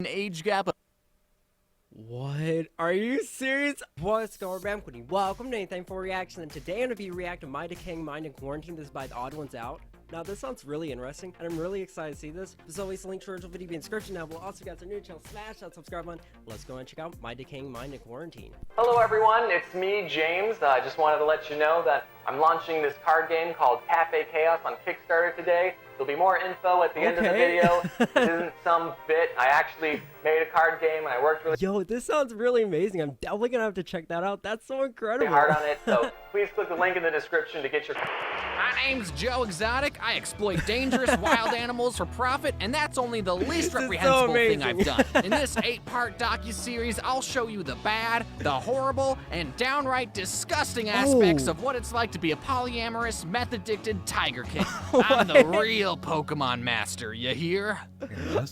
age gap. What? Are you serious? What's going on, Cody? Welcome to Anything for Reaction, and today I'm going to be reacting to My Decaying Mind in Quarantine. This is by The Odd Ones Out. Now, this sounds really interesting, and I'm really excited to see this. There's always a link to the original video in the description. Now, we'll also get our new channel, smash that subscribe button. Let's go and check out My Decaying Mind in Quarantine. Hello everyone, it's me, James. I just wanted to let you know that I'm launching this card game called Cafe Chaos on Kickstarter today. There'll be more info at the end of the video. This isn't some bit. I actually made a card game and I worked really Yo, this sounds really amazing. I'm definitely going to have to check that out. That's so incredible. hard on it, so please click the link in the description to get your... My name's Joe Exotic. I exploit dangerous wild animals for profit, and that's only the least reprehensible thing I've done. In this 8-part docuseries, I'll show you the bad, the horrible, and downright disgusting aspects of what it's like to be a polyamorous, meth-addicted Tiger King. I'm the real Pokemon master, you hear?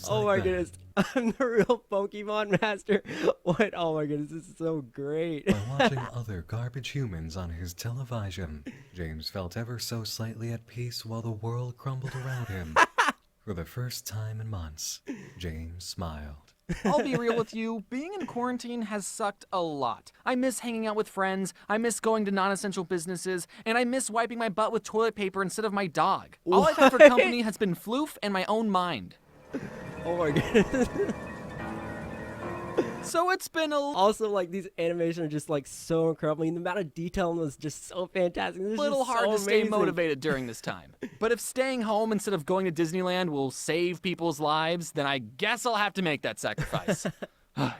Oh my goodness. I'm the real Pokemon master. What? Oh my goodness, this is so great. By watching other garbage humans on his television, James felt ever so slightly at peace while the world crumbled around him. For the first time in months, James smiled. I'll be real with you, being in quarantine has sucked a lot. I miss hanging out with friends, I miss going to non-essential businesses, and I miss wiping my butt with toilet paper instead of my dog. All I've had for company has been floof and my own mind. Oh my goodness. So it's been a... Also, like, these animations are just, like, so incredible. I mean, the amount of detail in them is just so fantastic. This is little just hard so to stay amazing. motivated during this time. But if staying home instead of going to Disneyland will save people's lives, then I guess I'll have to make that sacrifice.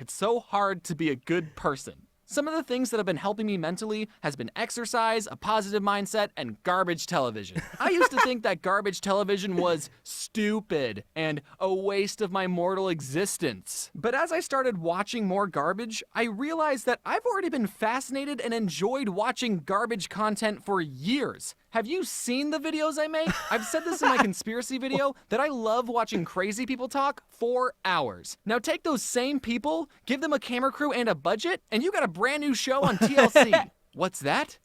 It's so hard to be a good person. Some of the things that have been helping me mentally has been exercise, a positive mindset, and garbage television. I used to think that garbage television was stupid and a waste of my mortal existence. But as I started watching more garbage, I realized that I've already been fascinated and enjoyed watching garbage content for years. Have you seen the videos I make? I've said this in my conspiracy video that I love watching crazy people talk for hours. Now take those same people, give them a camera crew and a budget, and you got a brand new show on TLC. What's that?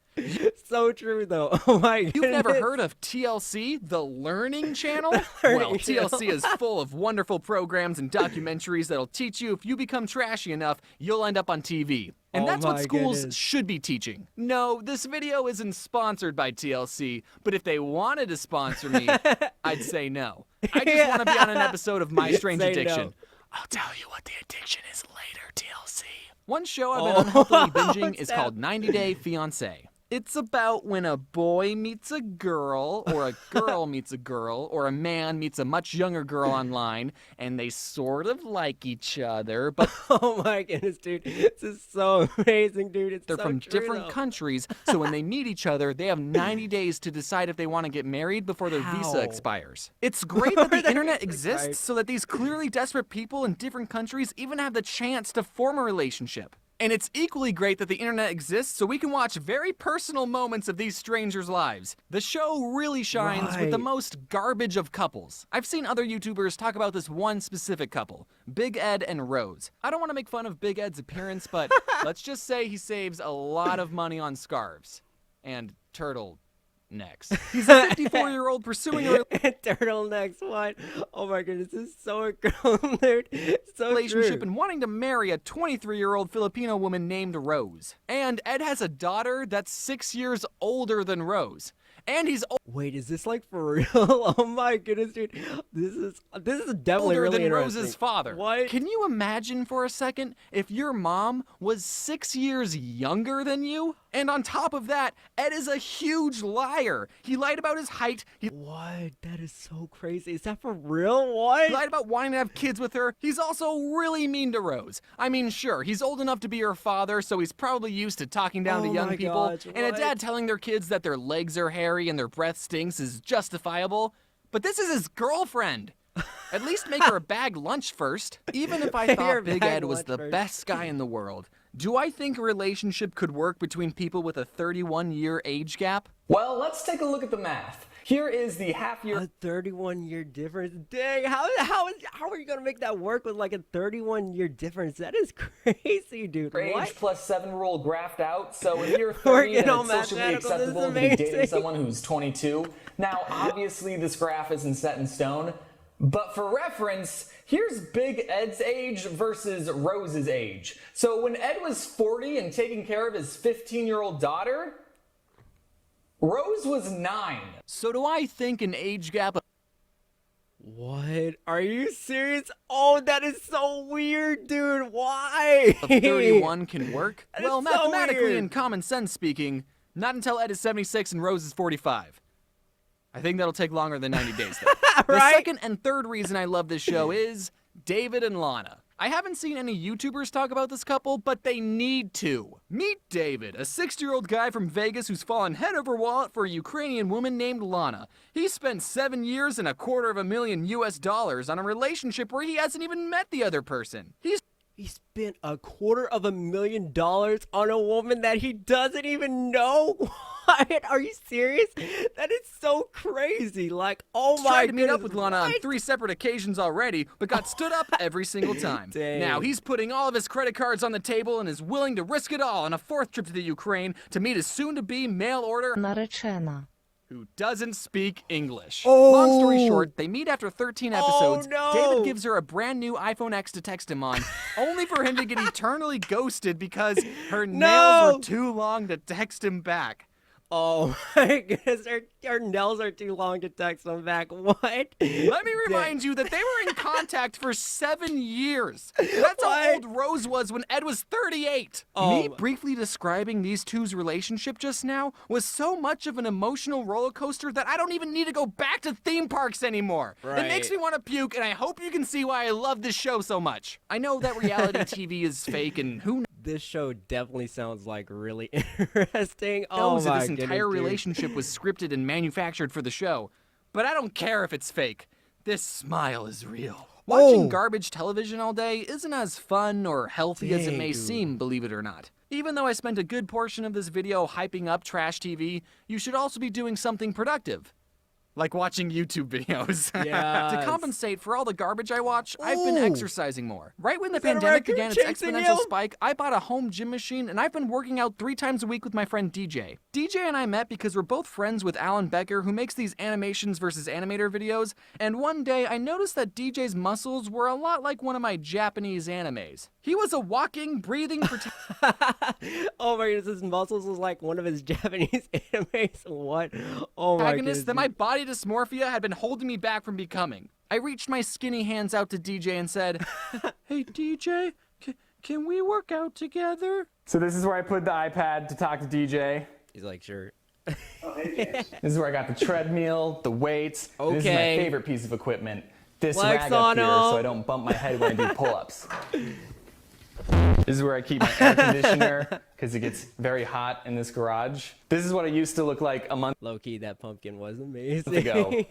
So true, though. Oh my goodness. You've never heard of TLC, the Learning Channel? Well, TLC is full of wonderful programs and documentaries that'll teach you if you become trashy enough, you'll end up on TV. And that's what schools should be teaching. No, this video isn't sponsored by TLC, but if they wanted to sponsor me, I'd say no. I just want to be on an episode of My Strange Addiction. No. I'll tell you what the addiction is later, TLC. One show I've been unhealthily binging is called 90 Day Fiance. It's about when a boy meets a girl, or a girl meets a girl, or a man meets a much younger girl online, and they sort of like each other, but oh my goodness, dude. This is so amazing, dude. It's they're so from true, different though. countries, so when they meet each other, they have 90 days to decide if they want to get married before their visa expires. It's great that the internet exists so that these clearly desperate people in different countries even have the chance to form a relationship. And it's equally great that the internet exists so we can watch very personal moments of these strangers' lives. The show really shines with the most garbage of couples. I've seen other YouTubers talk about this one specific couple, Big Ed and Rose. I don't want to make fun of Big Ed's appearance, but let's just say he saves a lot of money on scarves and turtle necks. He's a 54-year-old pursuing a turtlenecks. What? Oh my goodness, this is so incredible, dude. So relationship true. and wanting to marry a 23-year-old Filipino woman named Rose. And Ed has a daughter that's 6 years older than Rose. And he's Wait, is this like for real? Oh my goodness, dude. This is definitely older really than interesting. Rose's father. What? Can you imagine for a second if your mom was 6 years younger than you? And on top of that, Ed is a huge liar. He lied about his height. What? That is so crazy. Is that for real? What? He lied about wanting to have kids with her. He's also really mean to Rose. I mean, sure, he's old enough to be her father, so he's probably used to talking down to young people. Gosh, and a dad telling their kids that their legs are hairy and their breath stinks is justifiable. But this is his girlfriend. At least make her a bag lunch first. Even if I thought Big Ed was the best guy in the world, do I think a relationship could work between people with a 31-year age gap? Well, let's take a look at the math. Here is the half-year... A 31-year difference? Dang, how are you going to make that work with like a 31-year difference? That is crazy, dude. age What? plus 7 rule graphed out. So if you're 30 and it's socially acceptable to be dating someone who's 22. Now, obviously, this graph isn't set in stone, But for reference, here's Big Ed's age versus Rose's age. So when Ed was 40 and taking care of his 15-year-old daughter, Rose was 9. So do I think an age gap of What? Are you serious? Oh, that is so weird, dude. Why? 31 can work? That is Well, so mathematically weird. and common sense speaking, not until Ed is 76 and Rose is 45. I think that'll take longer than 90 days, though. The Right? second and third reason I love this show is David and Lana. I haven't seen any YouTubers talk about this couple, but they need to. Meet David, a 60-year-old guy from Vegas who's fallen head over wallet for a Ukrainian woman named Lana. He spent 7 years and $250,000 US on a relationship where he hasn't even met the other person. He spent $250,000 on a woman that he doesn't even know? What? Are you serious? That is so crazy. Like, oh my tried to meet up goodness, with Lana on what? 3 separate occasions already, but got stood up every single time. Dang. Now he's putting all of his credit cards on the table and is willing to risk it all on a 4th trip to the Ukraine to meet his soon-to-be mail-order Наречена. who doesn't speak English. Oh. Long story short, they meet after 13 episodes. no. David gives her a brand new iPhone X to text him on, only for him to get eternally ghosted because her nails were too long to text him back. Oh my goodness, her nails are too long to text him back. What? Let me remind you that they were in contact for 7 years. That's how What? old Rose was when Ed was 38. Me briefly describing these two's relationship just now was so much of an emotional roller coaster that I don't even need to go back to theme parks anymore. It makes me want to puke, and I hope you can see why I love this show so much. I know that reality TV is fake, and who This show definitely sounds like really interesting. knows Oh if my this goodness, entire dude. relationship was scripted and manufactured for the show. But I don't care if it's fake. This smile is real. Watching garbage television all day isn't as fun or healthy as it Dang, may dude. seem, believe it or not. Even though I spent a good portion of this video hyping up trash TV, you should also be doing something productive. Like watching YouTube videos. To Yes. compensate for all the garbage I watch, I've been Ooh. exercising more. Right when the Is that a pandemic raccoon began its chasing exponential you? spike, I bought a home gym machine and I've been working out 3 times a week with my friend DJ. DJ and I met because we're both friends with Alan Becker, who makes these animations versus animator videos, and one day I noticed that DJ's muscles were a lot like one of my Japanese animes. He was a walking, breathing Oh my goodness, his muscles was like one of his Japanese animes. What? Oh my goodness. protagonist that my body dysmorphia had been holding me back from becoming. I reached my skinny hands out to DJ and said, "Hey DJ, can we work out together?" So this is where I put the iPad to talk to DJ. He's like, sure. This is where I got the treadmill, the weights. and This is my Okay. favorite piece of equipment. This Flex rag up on here him. so I don't bump my head when I do pull-ups. This is where I keep my air conditioner because it gets very hot in this garage. This is what it used to look like a month Low key, that pumpkin was amazing. ago.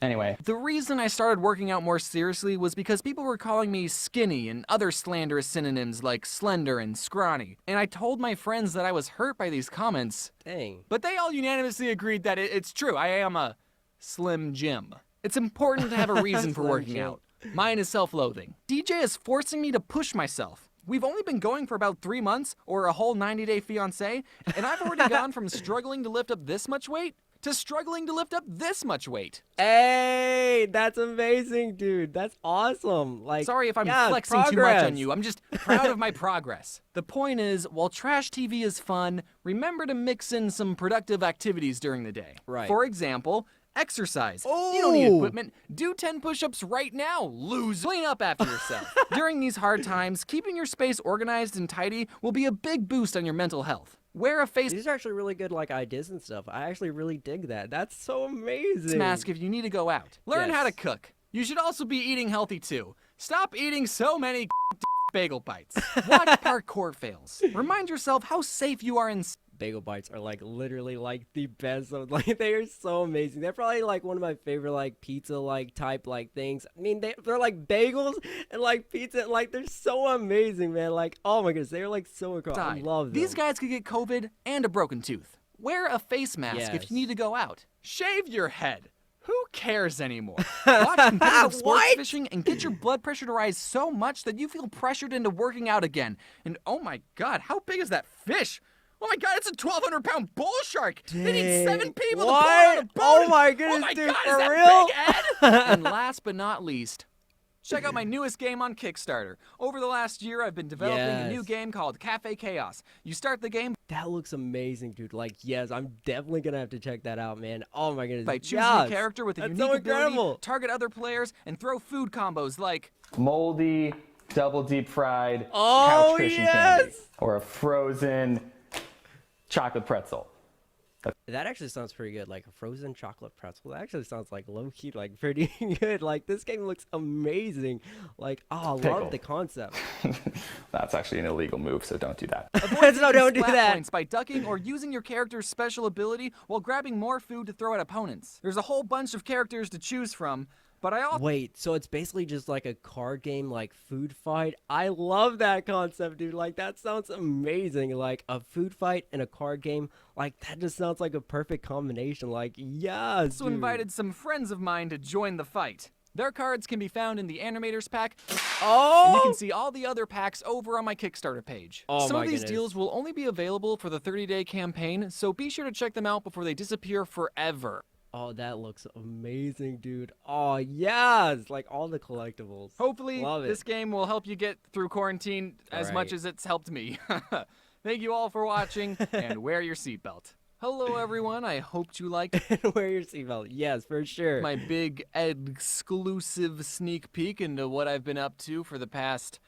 Anyway, The reason I started working out more seriously was because people were calling me skinny and other slanderous synonyms like slender and scrawny. And I told my friends that I was hurt by these comments, Dang. but they all unanimously agreed that it's true. I am a Slim Jim. It's important to have a reason for Slim working Jim. out. Mine is self-loathing. DJ is forcing me to push myself. We've only been going for about 3 months, or a whole 90-day fiancé, and I've already gone from struggling to lift up this much weight to struggling to lift up this much weight. Hey, that's amazing, dude. That's awesome. Like, Sorry if I'm yeah, flexing too much progress. on you. I'm just proud of my progress. The point is, while trash TV is fun, remember to mix in some productive activities during the day. Right. For example, exercise. You don't need Oh. equipment. Do 10 push-ups right now. Clean up after yourself. During these hard times, keeping your space organized and tidy will be a big boost on your mental health. Wear a face These are actually really good, like, ideas and stuff. I actually really dig that. That's so amazing. mask if you need to go out. Learn how to Yes. cook. You should also be eating healthy too. Stop eating so many bagel bites. Watch parkour fails. Remind yourself how safe you are in Bagel bites are like literally like the best of, like, they are so amazing. They're probably like one of my favorite like pizza like type like things. I mean, they're like bagels and like pizza, like they're so amazing, man. Like, oh my goodness, they're like so cool. I side. love them. These guys could get COVID and a broken tooth. Wear a face mask if Yes. you need to go out. Shave your head. Who cares anymore? Watch competitive sports What? fishing and get your blood pressure to rise so much that you feel pressured into working out again. And oh my god, how big is that fish? Oh my god, it's a 1,200-pound bull shark! They need 7 people What? to pull it on a boat! Oh my goodness, oh my dude, god, for is that real? Big Ed? And last but not least, check out my newest game on Kickstarter. Over the last year, I've been developing a new Yes. game called Cafe Chaos. You start the game That looks amazing, dude. Like, yes, I'm definitely gonna have to check that out, man. Oh my goodness. by choosing yes. a character with a That's unique so ability, incredible. target other players, and throw food combos like Moldy, double deep fried Oh, couch cushion candy. yes! Or a frozen chocolate pretzel. That actually sounds pretty good. Like a frozen chocolate pretzel. That actually sounds like low key, like pretty good. Like this game looks amazing. Like, oh, I Pickle. love the concept. That's actually an illegal move, so don't do that. avoid No, taking don't do splat that. points by ducking or using your character's special ability while grabbing more food to throw at opponents. There's a whole bunch of characters to choose from, but I also Wait, so it's basically just like a card game, like food fight? I love that concept, dude. Like, that sounds amazing. Like, a food fight and a card game. Like, that just sounds like a perfect combination. Like, yes, also dude. invited some friends of mine to join the fight. Their cards can be found in the Animators pack, Oh! and you can see all the other packs over on my Kickstarter page. Oh Some my of these goodness. deals will only be available for the 30-day campaign, so be sure to check them out before they disappear forever. Oh, that looks amazing, dude. Oh, yes! Like, all the collectibles. Hopefully, Love it. this game will help you get through quarantine as much Right. as it's helped me. Thank you all for watching, and wear your seatbelt. Hello, everyone. I hoped you liked Wear your seatbelt. Yes, for sure. my big exclusive sneak peek into what I've been up to for the past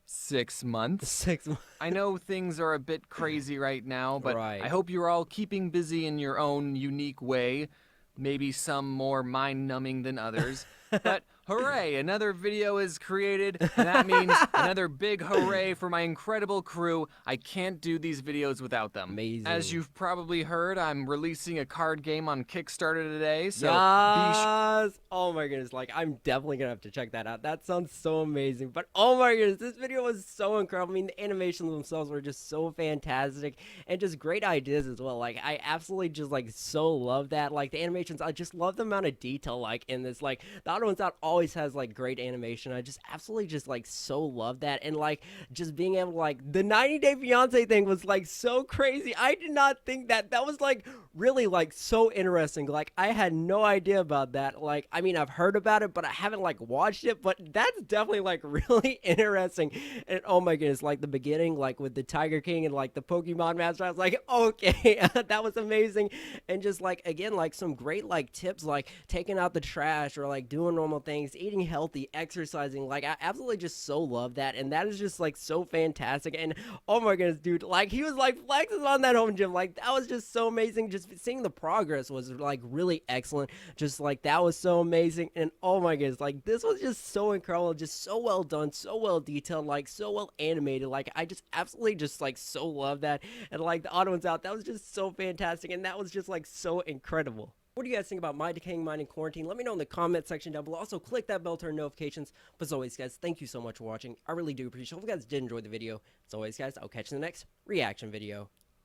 6 months. 6 months. I know things are a bit crazy right now, but Right. I hope you're all keeping busy in your own unique way. Maybe some more mind-numbing than others. But hooray, another video is created, and that means another big hooray for my incredible crew. I can't do these videos without them. Amazing. As you've probably heard, I'm releasing a card game on Kickstarter today, so be Yes! Oh my goodness, like I'm definitely gonna have to check that out. That sounds so amazing. But oh my goodness, this video was so incredible. I mean, the animations themselves were just so fantastic and just great ideas as well. Like I absolutely just like so love that. Like the animations, I just love the amount of detail like in this. Like the Auto Ones Out always has like great animation. I just absolutely just like so love that. And like just being able to like the 90-day fiance thing was like so crazy. I did not think that was like really like so interesting. Like I had no idea about that. Like I mean I've heard about it but I haven't like watched it, but that's definitely like really interesting. And oh my goodness, like the beginning like with the Tiger King and like the Pokemon Master, I was like okay that was amazing. And just like again like some great like tips like taking out the trash or like doing normal things, eating healthy, exercising. Like I absolutely just so love that, and that is just like so fantastic. And oh my goodness, dude, like he was like flexing on that home gym. Like that was just so amazing. Just seeing the progress was like really excellent. Just like that was so amazing. And oh my goodness, like this was just so incredible, just so well done, so well detailed, like so well animated. Like I just absolutely just like so love that. And like the Auto Ones Out, that was just so fantastic, and that was just like so incredible. What do you guys think about My Decaying Mind in Quarantine? Let me know in the comment section down below. Also, click that bell to turn notifications. But as always, guys, thank you so much for watching. I really do appreciate it. Hope you guys did enjoy the video. As always, guys, I'll catch you in the next reaction video.